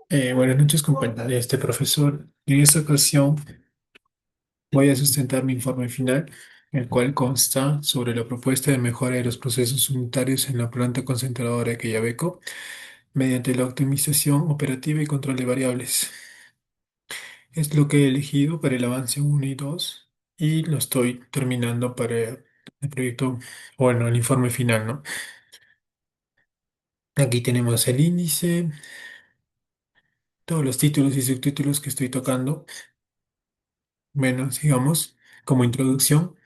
Buenas noches, compañero. Profesor. En esta ocasión voy a sustentar mi informe final, el cual consta sobre la propuesta de mejora de los procesos unitarios en la planta concentradora de Quellaveco mediante la optimización operativa y control de variables. Es lo que he elegido para el avance uno y 2 y lo estoy terminando para el proyecto, bueno, el informe final, ¿no? Aquí tenemos el índice, todos los títulos y subtítulos que estoy tocando. Bueno, sigamos como introducción.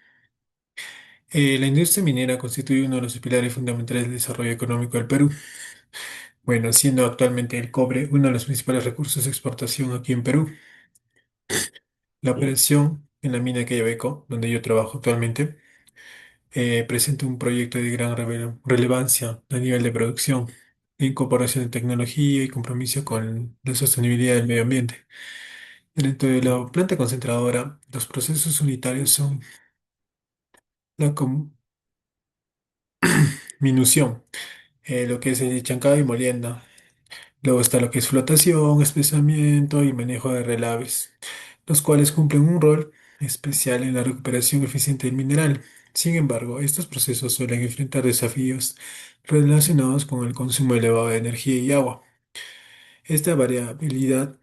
La industria minera constituye uno de los pilares fundamentales del desarrollo económico del Perú. Bueno, siendo actualmente el cobre uno de los principales recursos de exportación aquí en Perú. La operación en la mina de Quellaveco, donde yo trabajo actualmente, presenta un proyecto de gran relevancia a nivel de producción, incorporación de tecnología y compromiso con la sostenibilidad del medio ambiente. Dentro de la planta concentradora, los procesos unitarios son la minución, lo que es el chancado y molienda. Luego está lo que es flotación, espesamiento y manejo de relaves, los cuales cumplen un rol especial en la recuperación eficiente del mineral. Sin embargo, estos procesos suelen enfrentar desafíos relacionados con el consumo elevado de energía y agua. Esta variabilidad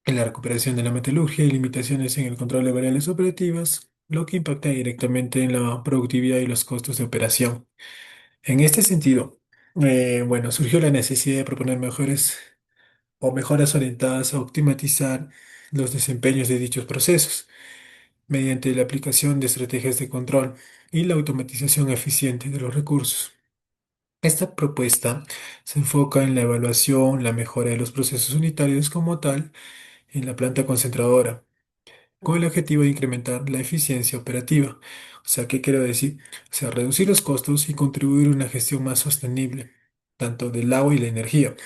en la recuperación de la metalurgia y limitaciones en el control de variables operativas, lo que impacta directamente en la productividad y los costos de operación. En este sentido, bueno, surgió la necesidad de proponer mejores o mejoras orientadas a optimizar los desempeños de dichos procesos mediante la aplicación de estrategias de control y la automatización eficiente de los recursos. Esta propuesta se enfoca en la evaluación, la mejora de los procesos unitarios como tal en la planta concentradora, con el objetivo de incrementar la eficiencia operativa. O sea, ¿qué quiero decir? O sea, reducir los costos y contribuir a una gestión más sostenible, tanto del agua y la energía.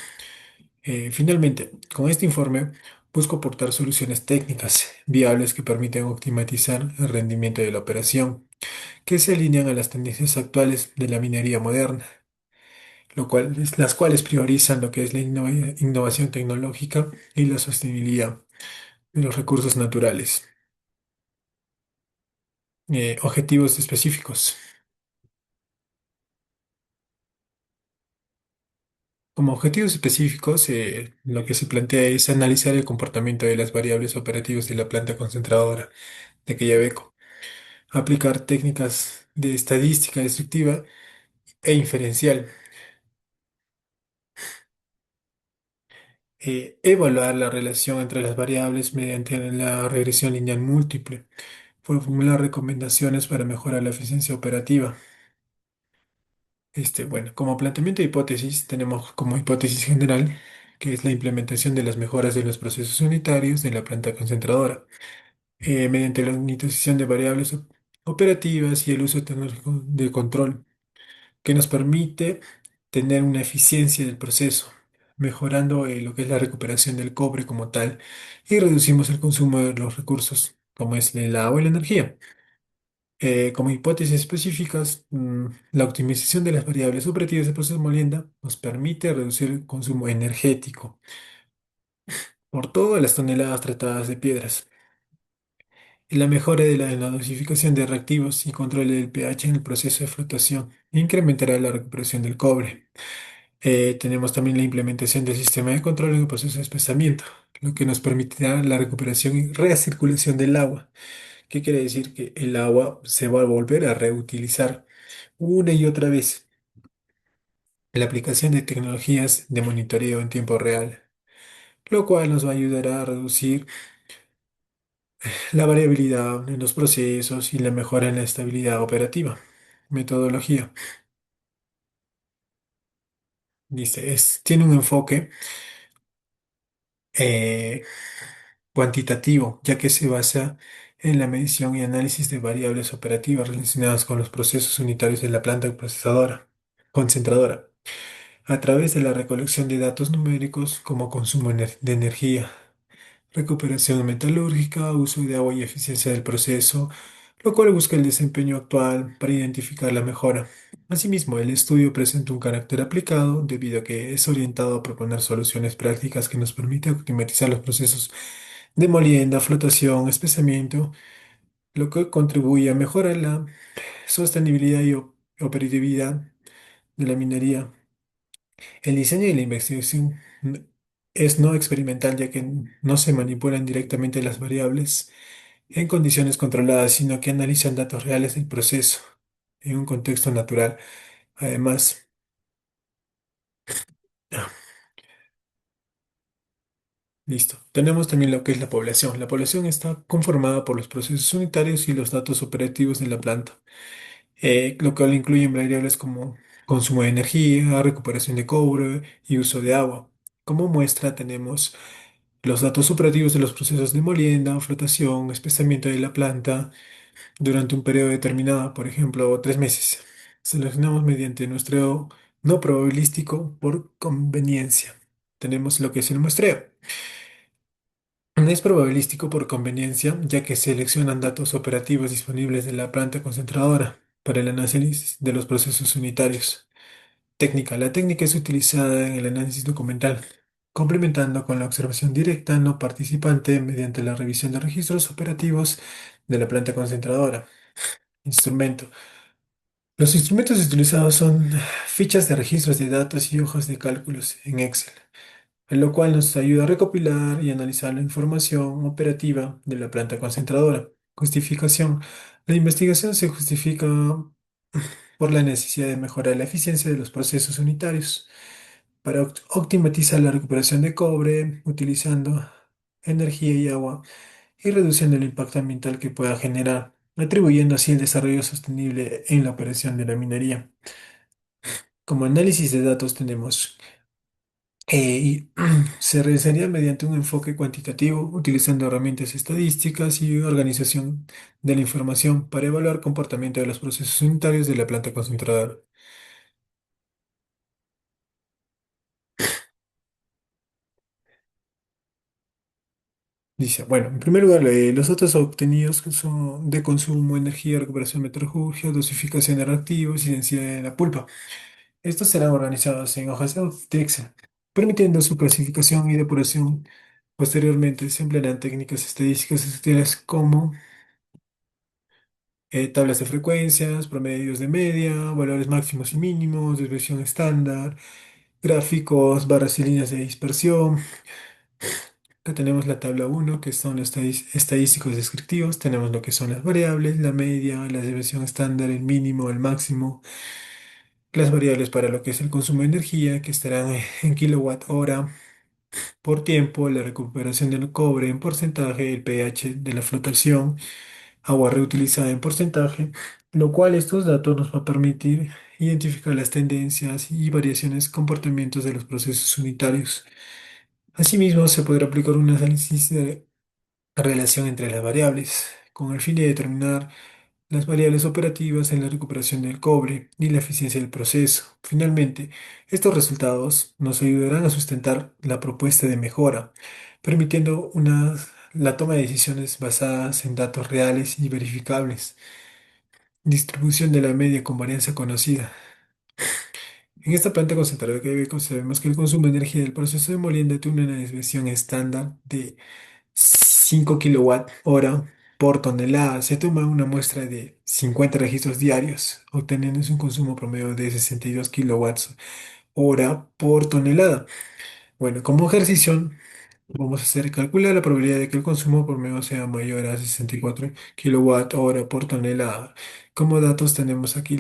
Finalmente, con este informe busco aportar soluciones técnicas viables que permiten optimizar el rendimiento de la operación, que se alinean a las tendencias actuales de la minería moderna, las cuales priorizan lo que es la innovación tecnológica y la sostenibilidad de los recursos naturales. Objetivos específicos. Como objetivos específicos, lo que se plantea es analizar el comportamiento de las variables operativas de la planta concentradora de Quellaveco, aplicar técnicas de estadística destructiva e inferencial, evaluar la relación entre las variables mediante la regresión lineal múltiple, formular recomendaciones para mejorar la eficiencia operativa. Bueno, como planteamiento de hipótesis, tenemos como hipótesis general que es la implementación de las mejoras de los procesos unitarios de la planta concentradora, mediante la unificación de variables operativas y el uso tecnológico de control que nos permite tener una eficiencia del proceso, mejorando lo que es la recuperación del cobre como tal y reducimos el consumo de los recursos, como es el agua y la energía. Como hipótesis específicas, la optimización de las variables operativas del proceso molienda nos permite reducir el consumo energético por todas las toneladas tratadas de piedras. Y la mejora de la dosificación de reactivos y control del pH en el proceso de flotación incrementará la recuperación del cobre. Tenemos también la implementación del sistema de control en el proceso de espesamiento, lo que nos permitirá la recuperación y recirculación del agua. ¿Qué quiere decir? Que el agua se va a volver a reutilizar una y otra vez. La aplicación de tecnologías de monitoreo en tiempo real, lo cual nos va a ayudar a reducir la variabilidad en los procesos y la mejora en la estabilidad operativa. Metodología. Dice, tiene un enfoque eh, cuantitativo, ya que se basa en la medición y análisis de variables operativas relacionadas con los procesos unitarios de la planta procesadora, concentradora, a través de la recolección de datos numéricos como consumo de energía, recuperación metalúrgica, uso de agua y eficiencia del proceso, lo cual busca el desempeño actual para identificar la mejora. Asimismo, el estudio presenta un carácter aplicado debido a que es orientado a proponer soluciones prácticas que nos permiten optimizar los procesos de molienda, flotación, espesamiento, lo que contribuye a mejorar la sostenibilidad y operatividad de la minería. El diseño y la investigación es no experimental, ya que no se manipulan directamente las variables en condiciones controladas, sino que analizan datos reales del proceso en un contexto natural. Además, ah, listo. Tenemos también lo que es la población. La población está conformada por los procesos unitarios y los datos operativos de la planta, lo cual incluye variables como consumo de energía, recuperación de cobre y uso de agua. Como muestra, tenemos los datos operativos de los procesos de molienda, flotación, espesamiento de la planta durante un periodo determinado, por ejemplo, 3 meses. Seleccionamos mediante muestreo no probabilístico por conveniencia. Tenemos lo que es el muestreo. Es probabilístico por conveniencia, ya que seleccionan datos operativos disponibles de la planta concentradora para el análisis de los procesos unitarios. Técnica. La técnica es utilizada en el análisis documental, complementando con la observación directa no participante mediante la revisión de registros operativos de la planta concentradora. Instrumento. Los instrumentos utilizados son fichas de registros de datos y hojas de cálculos en Excel, en lo cual nos ayuda a recopilar y analizar la información operativa de la planta concentradora. Justificación. La investigación se justifica por la necesidad de mejorar la eficiencia de los procesos unitarios para optimizar la recuperación de cobre utilizando energía y agua y reduciendo el impacto ambiental que pueda generar, atribuyendo así el desarrollo sostenible en la operación de la minería. Como análisis de datos tenemos y se realizaría mediante un enfoque cuantitativo, utilizando herramientas estadísticas y organización de la información para evaluar comportamiento de los procesos unitarios de la planta concentradora. Dice, bueno, en primer lugar, los datos obtenidos que son de consumo, energía, recuperación metalurgia, dosificación de reactivos y densidad de la pulpa. Estos serán organizados en hojas de Excel, permitiendo su clasificación y depuración. Posteriormente, se emplearán técnicas estadísticas tales como tablas de frecuencias, promedios de media, valores máximos y mínimos, desviación estándar, gráficos, barras y líneas de dispersión. Acá tenemos la tabla uno que son los estadísticos descriptivos. Tenemos lo que son las variables, la media, la desviación estándar, el mínimo, el máximo. Las variables para lo que es el consumo de energía, que estarán en kilowatt hora por tiempo, la recuperación del cobre en porcentaje, el pH de la flotación, agua reutilizada en porcentaje, lo cual estos datos nos va a permitir identificar las tendencias y variaciones comportamientos de los procesos unitarios. Asimismo, se podrá aplicar un análisis de relación entre las variables, con el fin de determinar las variables operativas en la recuperación del cobre y la eficiencia del proceso. Finalmente, estos resultados nos ayudarán a sustentar la propuesta de mejora, permitiendo la toma de decisiones basadas en datos reales y verificables. Distribución de la media con varianza conocida. En esta planta concentradora que Ibeco sabemos que el consumo de energía del proceso de molienda tiene una desviación estándar de 5 kilowatt hora por tonelada. Se toma una muestra de 50 registros diarios, obteniendo un consumo promedio de 62 kilowatts hora por tonelada. Bueno, como ejercicio, vamos a hacer calcular la probabilidad de que el consumo promedio sea mayor a 64 kilowatt hora por tonelada. Como datos tenemos aquí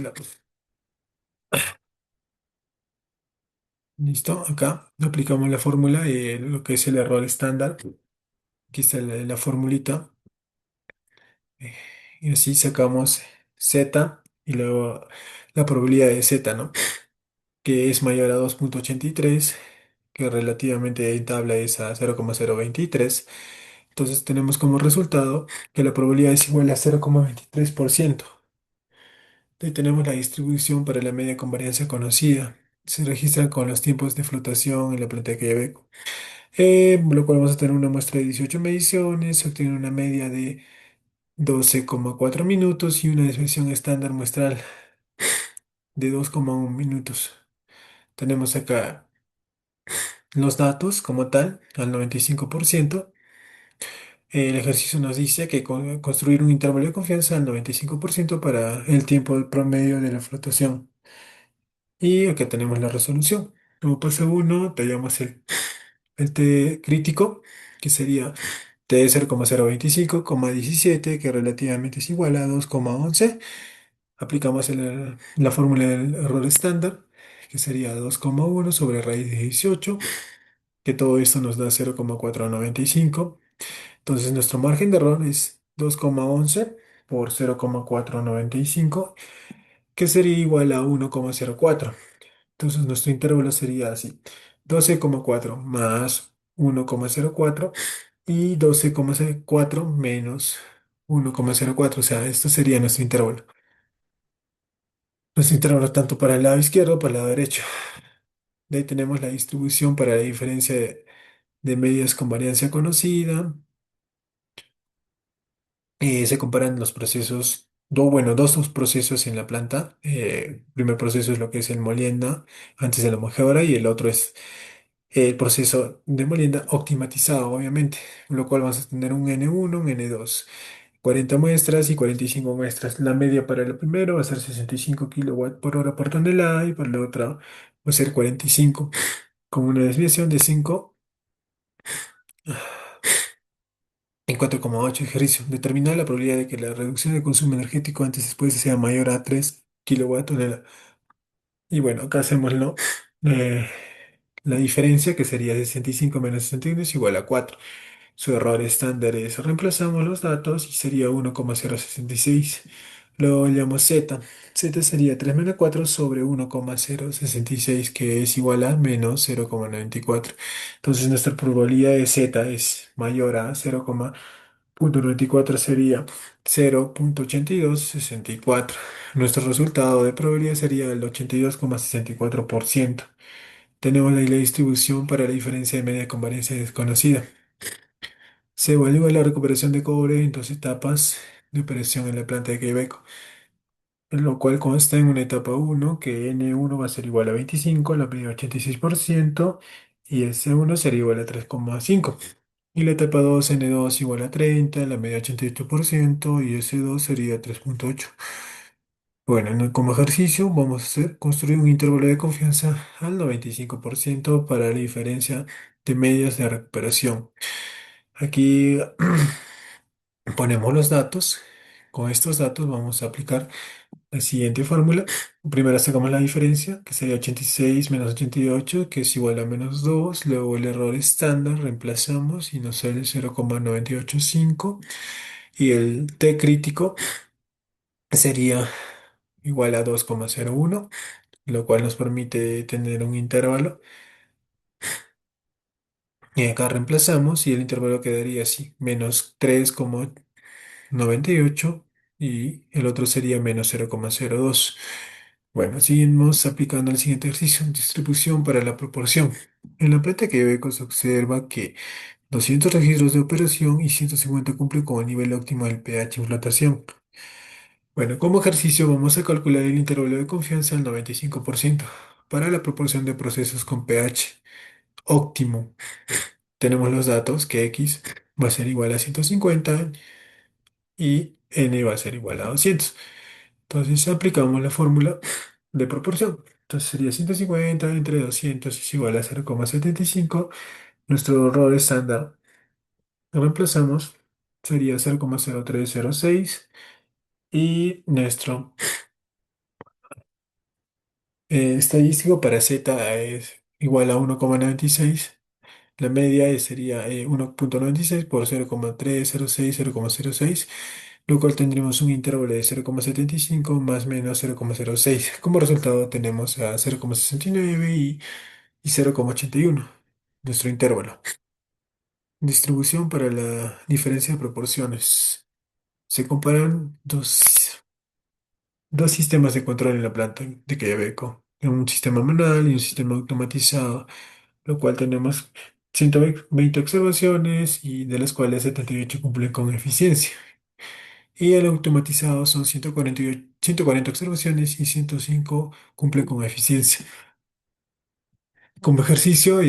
listo, acá aplicamos la fórmula, lo que es el error estándar. Aquí está la formulita. eh, Y así sacamos Z y luego la probabilidad de Z, ¿no? Que es mayor a 2,83, que relativamente en tabla es a 0,023. Entonces tenemos como resultado que la probabilidad es igual a 0,23%. Ahí tenemos la distribución para la media con varianza conocida. Se registran con los tiempos de flotación en la planta de Quellaveco. Lo cual vamos a tener una muestra de 18 mediciones, se obtiene una media de 12,4 minutos y una desviación estándar muestral de 2,1 minutos. Tenemos acá los datos como tal, al 95%. El ejercicio nos dice que construir un intervalo de confianza al 95% para el tiempo promedio de la flotación. Y acá tenemos la resolución. Como paso uno, tallamos el T crítico, que sería T de 0,025,17, que relativamente es igual a 2,11. Aplicamos la fórmula del error estándar, que sería 2,1 sobre raíz de 18, que todo esto nos da 0,495. Entonces nuestro margen de error es 2,11 por 0,495, que sería igual a 1,04. Entonces nuestro intervalo sería así: 12,4 más 1,04 y 12,4 menos 1,04. O sea, esto sería nuestro intervalo. Nuestro intervalo tanto para el lado izquierdo como para el lado derecho. De ahí tenemos la distribución para la diferencia de medias con varianza conocida. Se comparan los procesos, dos procesos en la planta. El primer proceso es lo que es el molienda antes de la mojadora, y el otro es el proceso de molienda optimizado, obviamente, lo cual vamos a tener un N1, un N2, 40 muestras y 45 muestras. La media para el primero va a ser 65 kilowatts por hora por tonelada, y para la otra va a ser 45, con una desviación de 5 en 4,8 ejercicio. Determinar la probabilidad de que la reducción de consumo energético antes y después sea mayor a 3 kilowatts tonelada. Y bueno, acá hacemos eh, la diferencia, que sería 65 menos 61 es igual a 4. Su error estándar es: reemplazamos los datos y sería 1,066. Lo llamamos Z. Z sería 3 menos 4 sobre 1,066, que es igual a menos 0,94. Entonces nuestra probabilidad de Z es mayor a 0,94, sería 0,8264. Nuestro resultado de probabilidad sería el 82,64%. Tenemos ahí la distribución para la diferencia de media con varianza desconocida. Se evalúa la recuperación de cobre en dos etapas de operación en la planta de Quellaveco, lo cual consta en una etapa uno, que N1 va a ser igual a 25, la medida 86%, y S1 sería igual a 3,5. Y la etapa 2, N2 igual a 30, la media 88%, y S2 sería 3,8. Bueno, como ejercicio vamos a construir un intervalo de confianza al 95% para la diferencia de medias de recuperación. Aquí ponemos los datos. Con estos datos vamos a aplicar la siguiente fórmula. Primero sacamos la diferencia, que sería 86 menos 88, que es igual a -2. Luego el error estándar, reemplazamos y nos sale 0,985. Y el T crítico sería igual a 2,01, lo cual nos permite tener un intervalo. Y acá reemplazamos y el intervalo quedaría así: menos 3,98, y el otro sería menos 0,02. Bueno, seguimos aplicando el siguiente ejercicio: distribución para la proporción. En la planta que Iveco se observa que 200 registros de operación y 150 cumplen con el nivel óptimo del pH en flotación. Bueno, como ejercicio vamos a calcular el intervalo de confianza al 95% para la proporción de procesos con pH óptimo. Tenemos los datos que X va a ser igual a 150 y N va a ser igual a 200. Entonces aplicamos la fórmula de proporción. Entonces sería 150 entre 200 es igual a 0,75. Nuestro error estándar lo reemplazamos, sería 0,0306, y nuestro estadístico para Z es igual a 1,96. La media sería 1,96 por 0,306, 0,06, lo cual tendremos un intervalo de 0,75 más menos 0,06. Como resultado tenemos a 0,69 y 0,81, nuestro intervalo. Distribución para la diferencia de proporciones. Se comparan dos sistemas de control en la planta de Quellaveco: un sistema manual y un sistema automatizado, lo cual tenemos 120 observaciones, y de las cuales 78 cumplen con eficiencia. Y el automatizado son 148 140 observaciones y 105 cumple con eficiencia. Como ejercicio,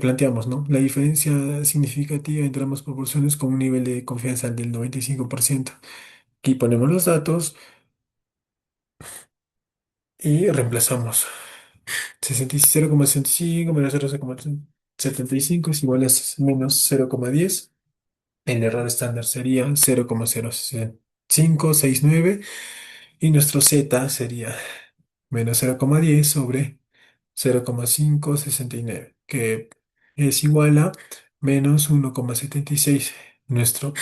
planteamos, ¿no? La diferencia significativa entre ambas proporciones con un nivel de confianza del 95%. Aquí ponemos los datos y reemplazamos. 0,65 menos 0,75 es igual a menos 0,10. El error estándar sería 0,0569 y nuestro z sería menos 0,10 sobre 0,569, que es igual a menos 1,76. Nuestro,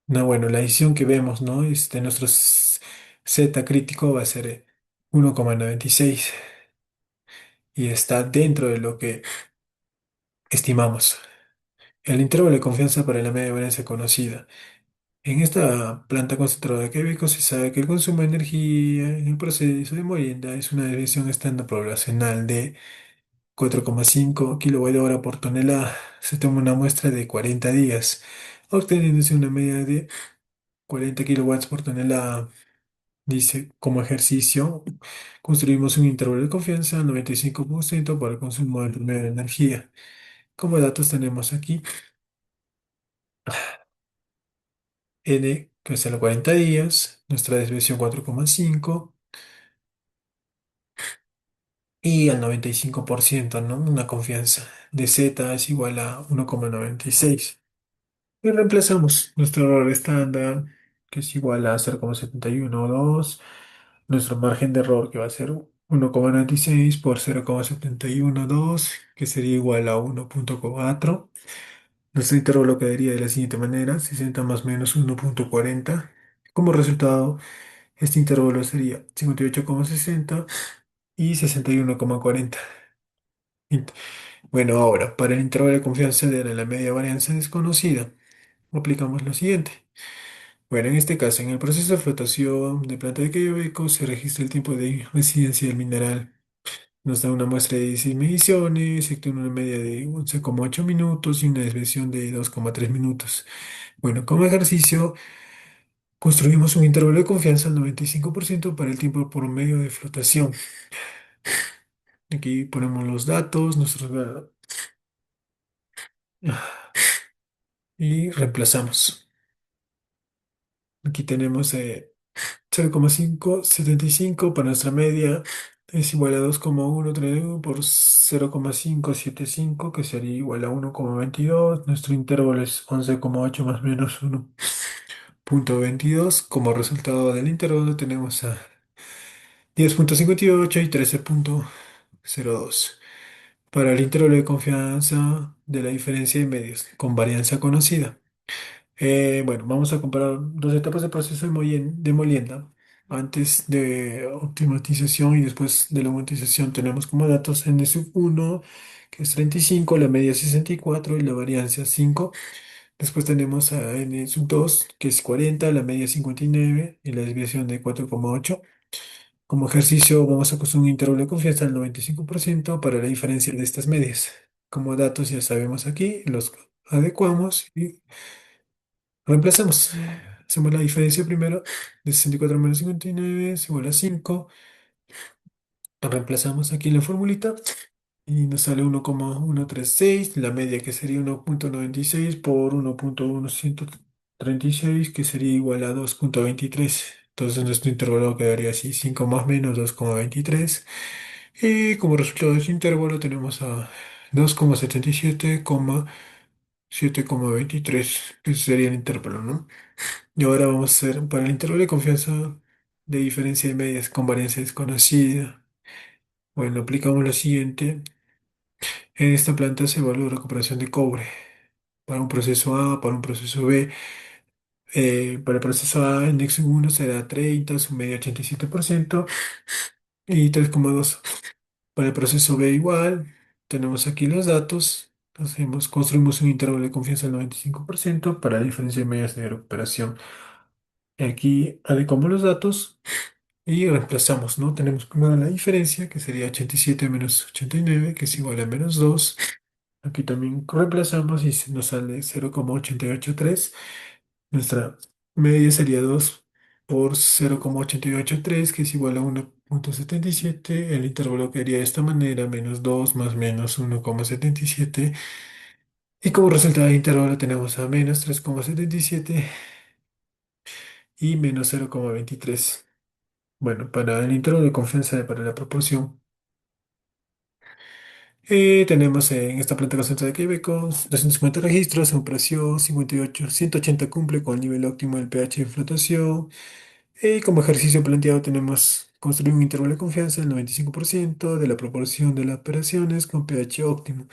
no, bueno, la decisión que vemos, ¿no? Nuestro z crítico va a ser 1,96 y está dentro de lo que estimamos. El intervalo de confianza para la media varianza conocida. En esta planta concentradora de químicos se sabe que el consumo de energía en el proceso de molienda es una desviación estándar poblacional de 4,5 kWh por tonelada. Se toma una muestra de 40 días, obteniéndose una media de 40 kilowatts por tonelada. Dice, como ejercicio, construimos un intervalo de confianza al 95% para el consumo del promedio de energía. Como datos tenemos aquí N, que es a los 40 días, nuestra desviación 4,5 y al 95%, ¿no? Una confianza de Z es igual a 1,96. Y reemplazamos nuestro error estándar, que es igual a 0,712. Nuestro margen de error, que va a ser 1,96 por 0,712, que sería igual a 1,4. Nuestro intervalo quedaría de la siguiente manera: 60 más menos 1,40. Como resultado, este intervalo sería 58,60 y 61,40. Int- Bueno, ahora, para el intervalo de confianza de la media varianza desconocida, aplicamos lo siguiente. Bueno, en este caso, en el proceso de flotación de planta de Quellaveco se registra el tiempo de residencia del mineral. Nos da una muestra de 16 mediciones, se obtiene una media de 11,8 minutos y una desviación de 2,3 minutos. Bueno, como ejercicio, construimos un intervalo de confianza al 95% para el tiempo promedio de flotación. Aquí ponemos los datos, y reemplazamos. Aquí tenemos 0,575 para nuestra media es igual a 2,131 por 0,575, que sería igual a 1,22. Nuestro intervalo es 11,8 más menos 1,22. Como resultado del intervalo tenemos a 10,58 y 13,02. Para el intervalo de confianza de la diferencia de medios con varianza conocida. Bueno, vamos a comparar dos etapas de proceso de molienda. Antes de optimización y después de la automatización tenemos como datos N sub 1, que es 35, la media 64 y la varianza 5. Después tenemos a N sub 2, que es 40, la media 59 y la desviación de 4,8. Como ejercicio vamos a construir un intervalo de confianza del 95% para la diferencia de estas medias. Como datos ya sabemos aquí, los adecuamos y reemplazamos. Hacemos la diferencia primero de 64 menos 59 es igual a 5. Reemplazamos aquí la formulita y nos sale 1,136. La media, que sería 1,96 por 1,136, que sería igual a 2,23. Entonces nuestro intervalo quedaría así: 5 más menos 2,23. Y como resultado de ese intervalo tenemos a 2,77, 7,23, que sería el intervalo, ¿no? Y ahora vamos a hacer para el intervalo de confianza de diferencia de medias con varianza desconocida. Bueno, aplicamos lo siguiente. En esta planta se evalúa la recuperación de cobre para un proceso A, para un proceso B. Para el proceso A, el nexo 1 será 30, su media 87% y 3,2. Para el proceso B igual, tenemos aquí los datos. Construimos un intervalo de confianza del 95% para la diferencia de medias de recuperación. Aquí adecuamos los datos y reemplazamos, ¿no? Tenemos primero la diferencia, que sería 87 menos 89, que es igual a menos 2. Aquí también reemplazamos y nos sale 0,883. Nuestra media sería 2 por 0,883, que es igual a 1,77. El intervalo quedaría de esta manera, menos 2 más menos 1,77. Y como resultado del intervalo tenemos a menos 3,77 y menos 0,23. Bueno, para el intervalo de confianza para la proporción, tenemos en esta planta concentrada de Queveco 250 registros, en presión 58, 180 cumple con el nivel óptimo del pH de flotación. Y como ejercicio planteado tenemos construir un intervalo de confianza del 95% de la proporción de las operaciones con pH óptimo.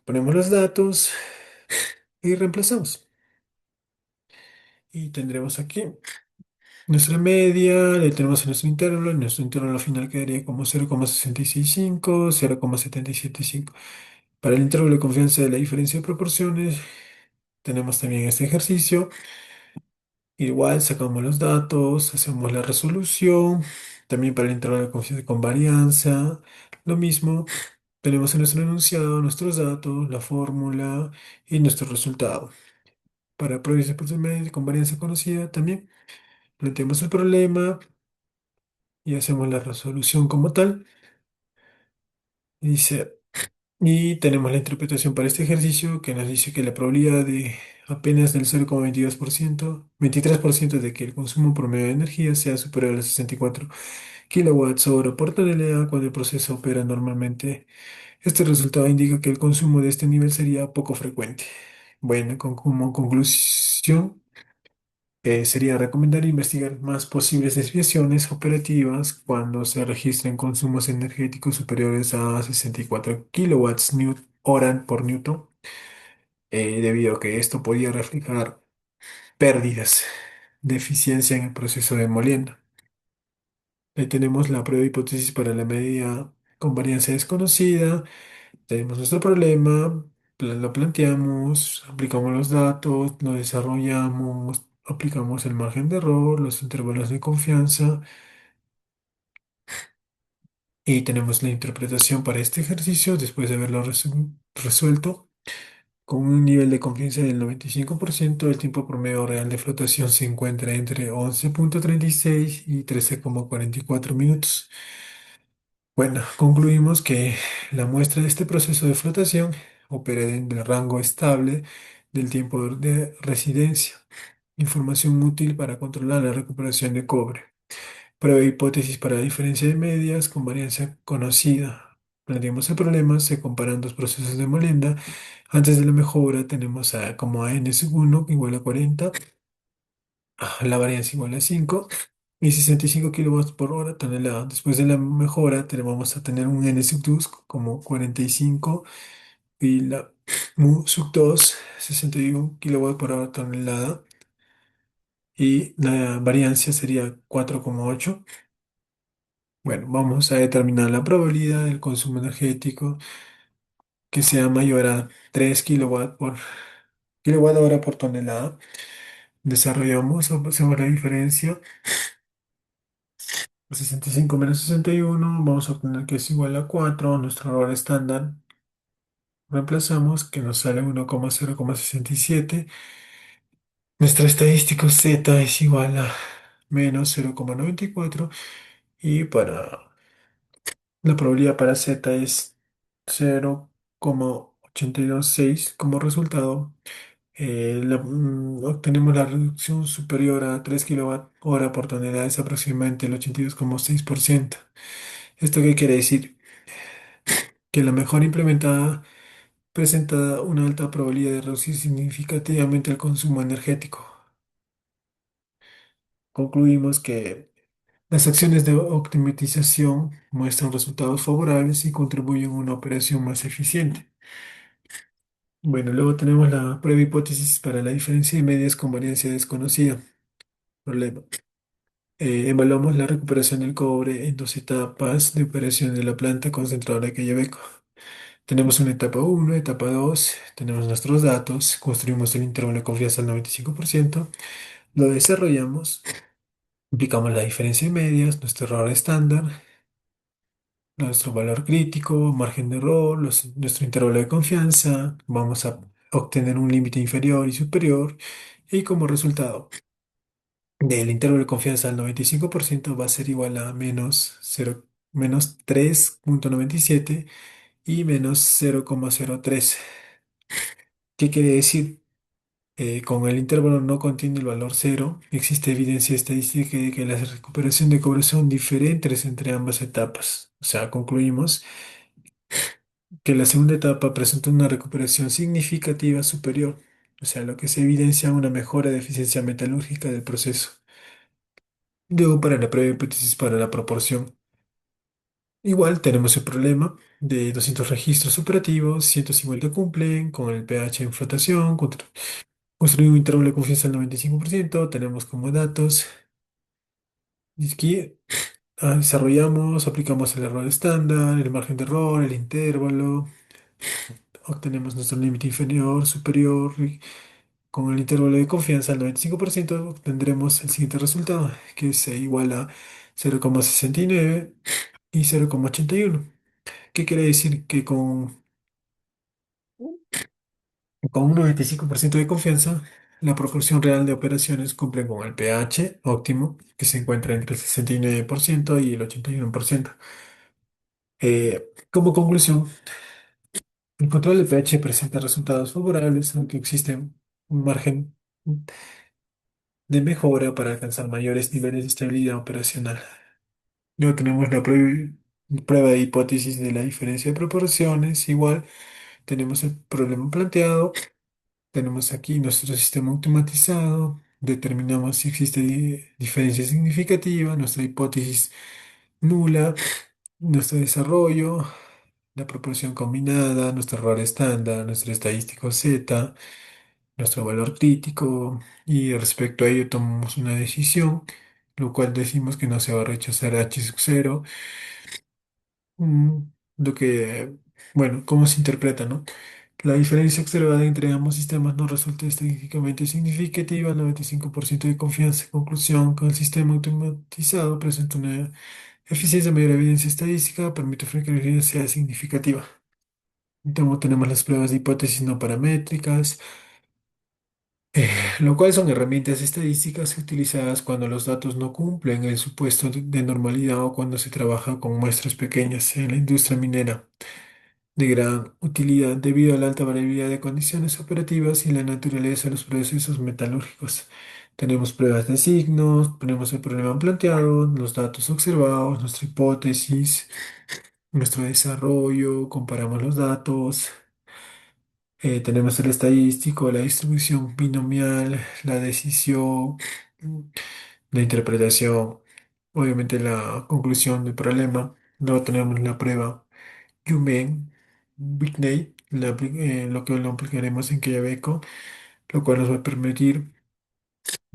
Ponemos los datos y reemplazamos. Y tendremos aquí nuestra media, le tenemos en nuestro intervalo final quedaría como 0,665, 0,775. Para el intervalo de confianza de la diferencia de proporciones, tenemos también este ejercicio. Igual sacamos los datos, hacemos la resolución. También para el intervalo de confianza con varianza, lo mismo. Tenemos en nuestro enunciado nuestros datos, la fórmula y nuestro resultado. Para pruebas de porcentaje con varianza conocida también planteamos el problema y hacemos la resolución como tal. Dice, y tenemos la interpretación para este ejercicio que nos dice que la probabilidad de apenas del 0,22%, 23% de que el consumo promedio de energía sea superior a los 64 kilowatts hora por tonelada cuando el proceso opera normalmente. Este resultado indica que el consumo de este nivel sería poco frecuente. Bueno, como conclusión, sería recomendar investigar más posibles desviaciones operativas cuando se registren consumos energéticos superiores a 64 kilowatts hora por newton, debido a que esto podría reflejar pérdidas de eficiencia en el proceso de molienda. Ahí tenemos la prueba de hipótesis para la medida con varianza desconocida. Tenemos nuestro problema, lo planteamos, aplicamos los datos, lo desarrollamos, aplicamos el margen de error, los intervalos de confianza y tenemos la interpretación para este ejercicio después de haberlo resuelto. Con un nivel de confianza del 95%, el tiempo promedio real de flotación se encuentra entre 11,36 y 13,44 minutos. Bueno, concluimos que la muestra de este proceso de flotación opera en el rango estable del tiempo de residencia, información útil para controlar la recuperación de cobre. Prueba de hipótesis para diferencia de medias con varianza conocida. Planteamos el problema, se comparan dos procesos de molienda. Antes de la mejora tenemos como a n-1 igual a 40, la varianza igual a 5 y 65 kilowatts por hora tonelada. Después de la mejora vamos a tener un n sub 2 como 45 y la mu sub 2 61 kilowatts por hora tonelada y la varianza sería 4,8. Bueno, vamos a determinar la probabilidad del consumo energético que sea mayor a 3 kilowatt hora por tonelada. Desarrollamos, hacemos la diferencia. 65 menos 61, vamos a obtener que es igual a 4. Nuestro error estándar reemplazamos, que nos sale 1,0,67. Nuestra estadística Z es igual a menos 0,94. Y para la probabilidad para Z es 0,826. Como resultado, obtenemos la reducción superior a 3 kilowatt hora por tonelada, es aproximadamente el 82,6%. ¿Esto qué quiere decir? Que la mejora implementada presenta una alta probabilidad de reducir significativamente el consumo energético. Concluimos que las acciones de optimización muestran resultados favorables y contribuyen a una operación más eficiente. Bueno, luego tenemos la prueba hipótesis para la diferencia de medias con varianza desconocida. Problema. Evaluamos la recuperación del cobre en dos etapas de operación de la planta concentradora de Quellaveco. Tenemos una etapa uno, etapa 2. Tenemos nuestros datos, construimos el intervalo de confianza al 95%, lo desarrollamos, aplicamos la diferencia de medias, nuestro error estándar, nuestro valor crítico, margen de error, nuestro intervalo de confianza, vamos a obtener un límite inferior y superior Y como resultado del intervalo de confianza al 95% va a ser igual a menos 3,97 y menos 0,03. ¿Qué quiere decir? Con el intervalo no contiene el valor cero, existe evidencia estadística de que las recuperación de cobre son diferentes entre ambas etapas. O sea, concluimos que la segunda etapa presenta una recuperación significativa superior, o sea, lo que se evidencia una mejora de eficiencia metalúrgica del proceso. Luego, para la prueba de hipótesis para la proporción, igual tenemos el problema de 200 registros operativos, 150 cumplen con el pH en flotación, construir un intervalo de confianza al 95%, tenemos como datos. Y aquí desarrollamos, aplicamos el error estándar, el margen de error, el intervalo, obtenemos nuestro límite inferior, superior, y con el intervalo de confianza al 95% obtendremos el siguiente resultado, que es igual a 0,69 y 0,81. ¿Qué quiere decir? Que con un 95% de confianza, la proporción real de operaciones cumple con el pH óptimo, que se encuentra entre el 69% y el 81%. Como conclusión, el control de pH presenta resultados favorables, aunque existe un margen de mejora para alcanzar mayores niveles de estabilidad operacional. Luego tenemos la prueba de hipótesis de la diferencia de proporciones. Igual tenemos el problema planteado. Tenemos aquí nuestro sistema automatizado. Determinamos si existe diferencia significativa, nuestra hipótesis nula, nuestro desarrollo, la proporción combinada, nuestro error estándar, nuestro estadístico Z, nuestro valor crítico, y respecto a ello tomamos una decisión, lo cual decimos que no se va a rechazar H sub 0. Mm, lo que, bueno, ¿cómo se interpreta, no? La diferencia observada entre ambos sistemas no resulta estadísticamente significativa, 95% de confianza. Conclusión, que el sistema automatizado presenta una eficiencia mayor evidencia estadística, permite que la evidencia sea significativa. Entonces tenemos las pruebas de hipótesis no paramétricas, lo cual son herramientas estadísticas utilizadas cuando los datos no cumplen el supuesto de normalidad o cuando se trabaja con muestras pequeñas en la industria minera de gran utilidad debido a la alta variabilidad de condiciones operativas y la naturaleza de los procesos metalúrgicos. Tenemos pruebas de signos, tenemos el problema planteado, los datos observados, nuestra hipótesis, nuestro desarrollo, comparamos los datos. Tenemos el estadístico, la distribución binomial, la decisión, la interpretación, obviamente la conclusión del problema. Luego tenemos la prueba Yumen, Whitney, lo que lo aplicaremos en Quellaveco, lo cual nos va a permitir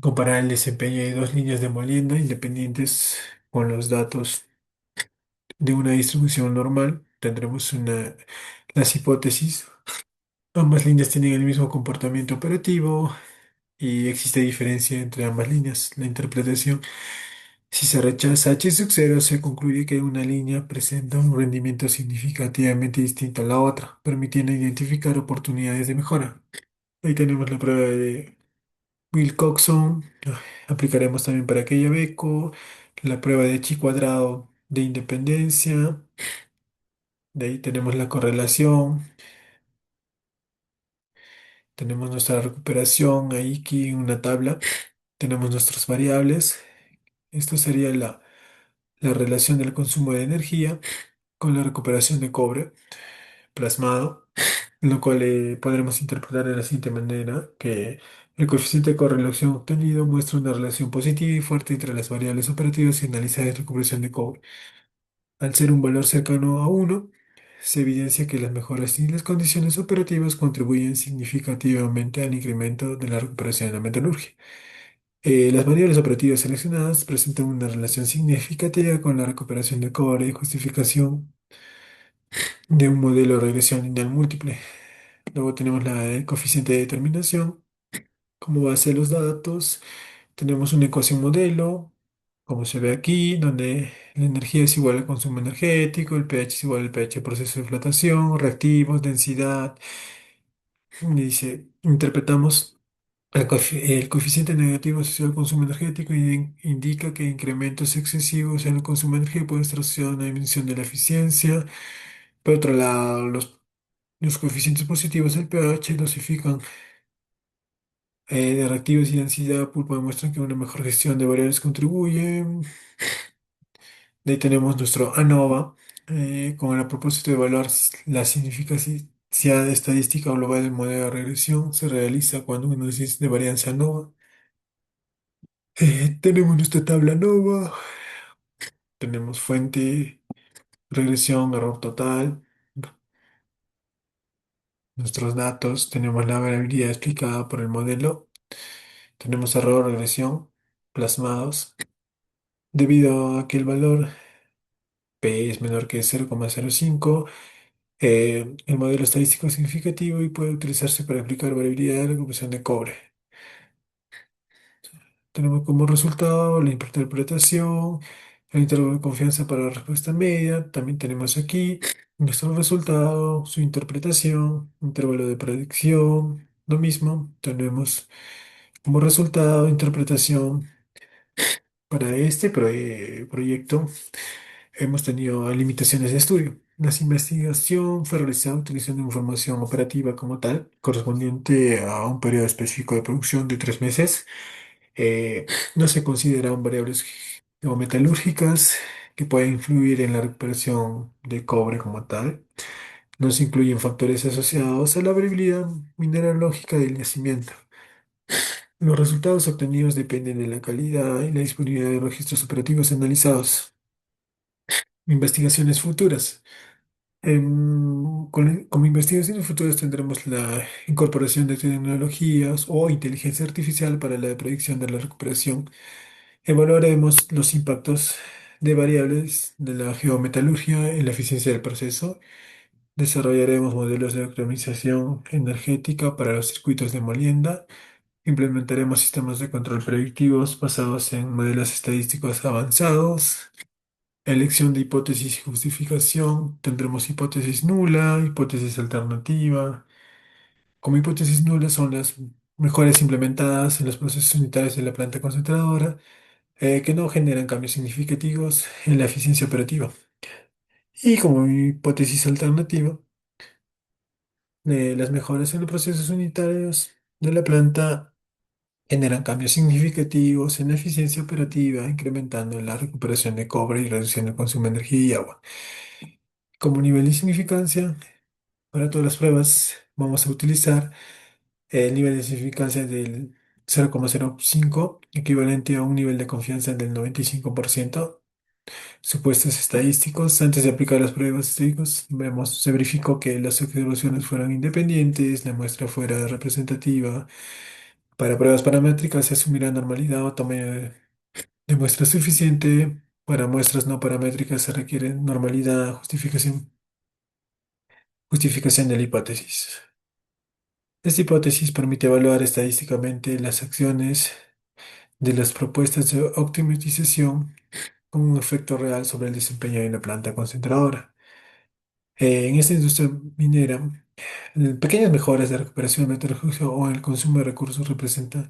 comparar el desempeño de dos líneas de molienda independientes con los datos de una distribución normal. Tendremos las hipótesis. Ambas líneas tienen el mismo comportamiento operativo y existe diferencia entre ambas líneas. La interpretación. Si se rechaza H sub 0, se concluye que una línea presenta un rendimiento significativamente distinto a la otra, permitiendo identificar oportunidades de mejora. Ahí tenemos la prueba de Wilcoxon. Aplicaremos también para aquella beco. La prueba de chi cuadrado de independencia. De ahí tenemos la correlación. Tenemos nuestra recuperación. Ahí aquí en una tabla. Tenemos nuestras variables. Esto sería la relación del consumo de energía con la recuperación de cobre plasmado, lo cual podremos interpretar de la siguiente manera, que el coeficiente de correlación obtenido muestra una relación positiva y fuerte entre las variables operativas y analizadas de recuperación de cobre. Al ser un valor cercano a uno, se evidencia que las mejoras y las condiciones operativas contribuyen significativamente al incremento de la recuperación de la metalurgia. Las variables operativas seleccionadas presentan una relación significativa con la recuperación de cobre y justificación de un modelo de regresión lineal múltiple. Luego tenemos el coeficiente de determinación como base de los datos. Tenemos una ecuación modelo, como se ve aquí, donde la energía es igual al consumo energético, el pH es igual al pH del proceso de flotación, reactivos, densidad. Y dice, interpretamos El coeficiente negativo asociado al consumo energético indica que incrementos excesivos en el consumo de energía pueden estar asociados a una disminución de la eficiencia. Por otro lado, los coeficientes positivos del pH dosifican de reactivos y densidad pulpa demuestran que una mejor gestión de variables contribuye. De ahí tenemos nuestro ANOVA, con el propósito de evaluar la significancia estadística global del modelo de regresión. Se realiza cuando un análisis de varianza ANOVA. Tenemos nuestra tabla ANOVA, tenemos fuente, regresión, error total, nuestros datos, tenemos la variabilidad explicada por el modelo, tenemos error, regresión, plasmados. Debido a que el valor P es menor que 0,05, el modelo estadístico es significativo y puede utilizarse para aplicar variabilidad de la recuperación de cobre. Tenemos como resultado la interpretación, el intervalo de confianza para la respuesta media. También tenemos aquí nuestro resultado, su interpretación, intervalo de predicción. Lo mismo, tenemos como resultado interpretación para este proyecto. Hemos tenido limitaciones de estudio. La investigación fue realizada utilizando información operativa como tal, correspondiente a un periodo específico de producción de 3 meses. No se consideran variables geometalúrgicas que pueden influir en la recuperación de cobre como tal. No se incluyen factores asociados a la variabilidad mineralógica del yacimiento. Los resultados obtenidos dependen de la calidad y la disponibilidad de registros operativos analizados. Investigaciones futuras. Como investigaciones futuras tendremos la incorporación de tecnologías o inteligencia artificial para la predicción de la recuperación. Evaluaremos los impactos de variables de la geometalurgia en la eficiencia del proceso. Desarrollaremos modelos de optimización energética para los circuitos de molienda. Implementaremos sistemas de control predictivos basados en modelos estadísticos avanzados. Elección de hipótesis y justificación. Tendremos hipótesis nula, hipótesis alternativa. Como hipótesis nula son las mejoras implementadas en los procesos unitarios de la planta concentradora, que no generan cambios significativos en la eficiencia operativa. Y como hipótesis alternativa, las mejoras en los procesos unitarios de la planta generan cambios significativos en la eficiencia operativa, incrementando la recuperación de cobre y reduciendo el consumo de energía y agua. Como nivel de significancia, para todas las pruebas vamos a utilizar el nivel de significancia del 0,05, equivalente a un nivel de confianza del 95%. Supuestos estadísticos. Antes de aplicar las pruebas estadísticas, se verificó que las observaciones fueran independientes, la muestra fuera representativa. Para pruebas paramétricas se asumirá normalidad o tamaño de muestra suficiente. Para muestras no paramétricas se requiere normalidad, justificación de la hipótesis. Esta hipótesis permite evaluar estadísticamente las acciones de las propuestas de optimización con un efecto real sobre el desempeño de la planta concentradora. En esta industria minera, pequeñas mejoras de recuperación metalúrgica o en el consumo de recursos representan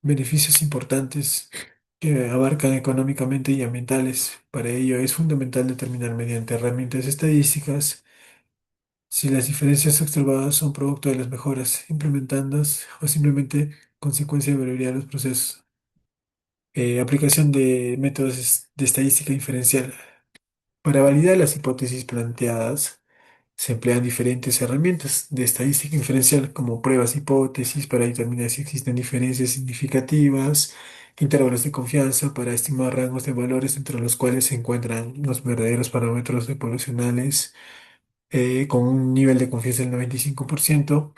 beneficios importantes que abarcan económicamente y ambientales. Para ello es fundamental determinar mediante herramientas estadísticas si las diferencias observadas son producto de las mejoras implementadas o simplemente consecuencia de variabilidad de los procesos. Aplicación de métodos de estadística inferencial. Para validar las hipótesis planteadas, se emplean diferentes herramientas de estadística inferencial como pruebas, hipótesis para determinar si existen diferencias significativas, intervalos de confianza para estimar rangos de valores entre los cuales se encuentran los verdaderos parámetros poblacionales, con un nivel de confianza del 95%.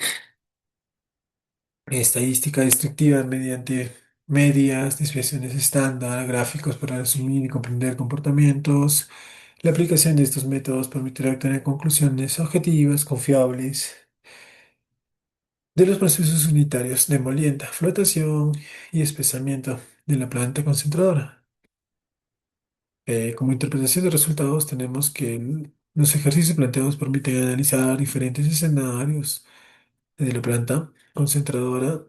Estadística destructiva mediante medias, desviaciones estándar, gráficos para resumir y comprender comportamientos. La aplicación de estos métodos permitirá obtener conclusiones objetivas, confiables de los procesos unitarios de molienda, flotación y espesamiento de la planta concentradora. Como interpretación de resultados, tenemos que los ejercicios planteados permiten analizar diferentes escenarios de la planta concentradora.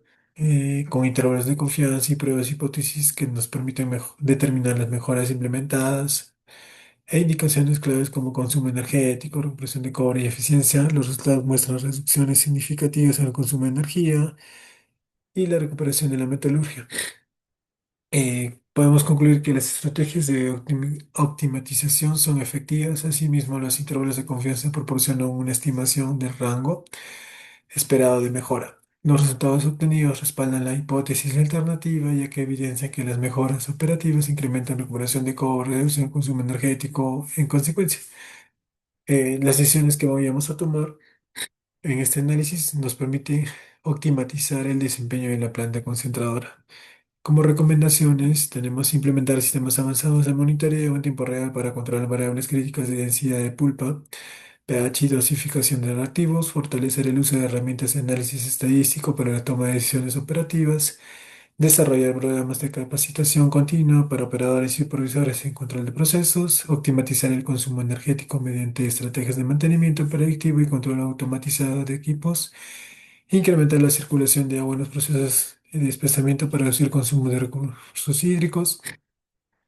con intervalos de confianza y pruebas hipótesis que nos permiten determinar las mejoras implementadas e indicaciones claves como consumo energético, recuperación de cobre y eficiencia. Los resultados muestran reducciones significativas en el consumo de energía y la recuperación de la metalurgia. Podemos concluir que las estrategias de optimización son efectivas. Asimismo, los intervalos de confianza proporcionan una estimación del rango esperado de mejora. Los resultados obtenidos respaldan la hipótesis alternativa, ya que evidencian que las mejoras operativas incrementan recuperación de cobre, reducen el consumo energético en consecuencia. Las decisiones que vayamos a tomar en este análisis nos permite optimizar el desempeño de la planta concentradora. Como recomendaciones, tenemos implementar sistemas avanzados de monitoreo en tiempo real para controlar variables críticas de densidad de pulpa, pH y dosificación de reactivos, fortalecer el uso de herramientas de análisis estadístico para la toma de decisiones operativas, desarrollar programas de capacitación continua para operadores y supervisores en control de procesos, optimizar el consumo energético mediante estrategias de mantenimiento predictivo y control automatizado de equipos, incrementar la circulación de agua en los procesos de espesamiento para reducir el consumo de recursos hídricos,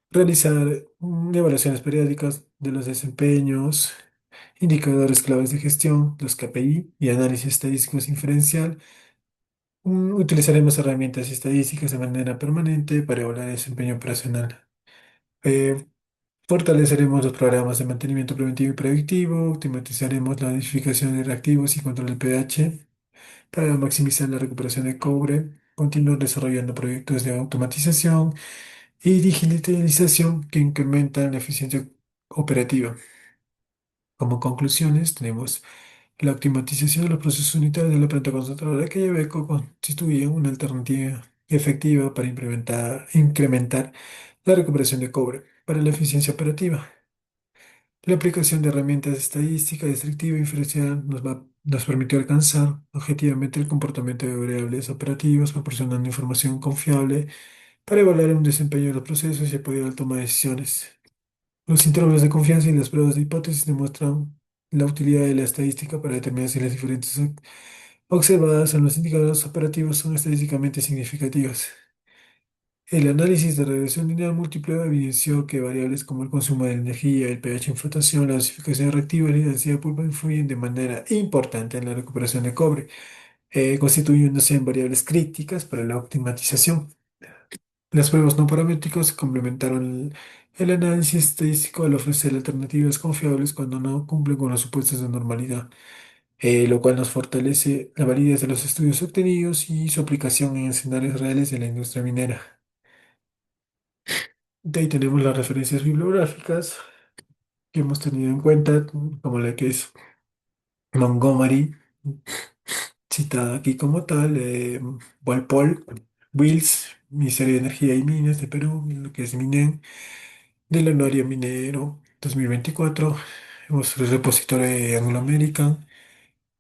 realizar evaluaciones periódicas de los desempeños, indicadores claves de gestión, los KPI y análisis estadístico inferencial. Utilizaremos herramientas estadísticas de manera permanente para evaluar el desempeño operacional. Eh, Fortaleceremos los programas de mantenimiento preventivo y predictivo, optimizaremos la identificación de reactivos y control de pH para maximizar la recuperación de cobre. Continuar desarrollando proyectos de automatización y digitalización que incrementan la eficiencia operativa. Como conclusiones, tenemos la optimización de los procesos unitarios de la planta concentradora que Quellaveco constituye una alternativa efectiva para incrementar la recuperación de cobre para la eficiencia operativa. La aplicación de herramientas estadísticas descriptiva y inferencial nos permitió alcanzar objetivamente el comportamiento de variables operativas, proporcionando información confiable para evaluar un desempeño de los procesos y apoyar la toma de decisiones. Los intervalos de confianza y las pruebas de hipótesis demuestran la utilidad de la estadística para determinar si las diferencias observadas en los indicadores operativos son estadísticamente significativas. El análisis de regresión lineal múltiple evidenció que variables como el consumo de energía, el pH en flotación, la dosificación reactiva y la densidad de pulpa influyen de manera importante en la recuperación de cobre, constituyéndose en variables críticas para la optimización. Las pruebas no paramétricas complementaron el análisis estadístico al ofrecer alternativas confiables cuando no cumplen con los supuestos de normalidad, lo cual nos fortalece la validez de los estudios obtenidos y su aplicación en escenarios reales de la industria minera. De ahí tenemos las referencias bibliográficas que hemos tenido en cuenta, como la que es Montgomery, citada aquí como tal, Walpole, Wills, Ministerio de Energía y Minas de Perú, lo que es MINEN, del Anuario Minero 2024, hemos el repositorio Anglo American,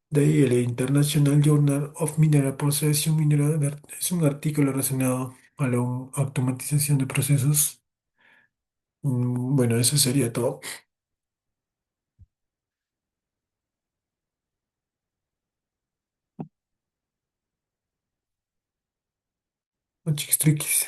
de ahí el International Journal of Mineral Processing Mineral, es un artículo relacionado a la automatización de procesos. Bueno, eso sería todo. Chiquis triquis.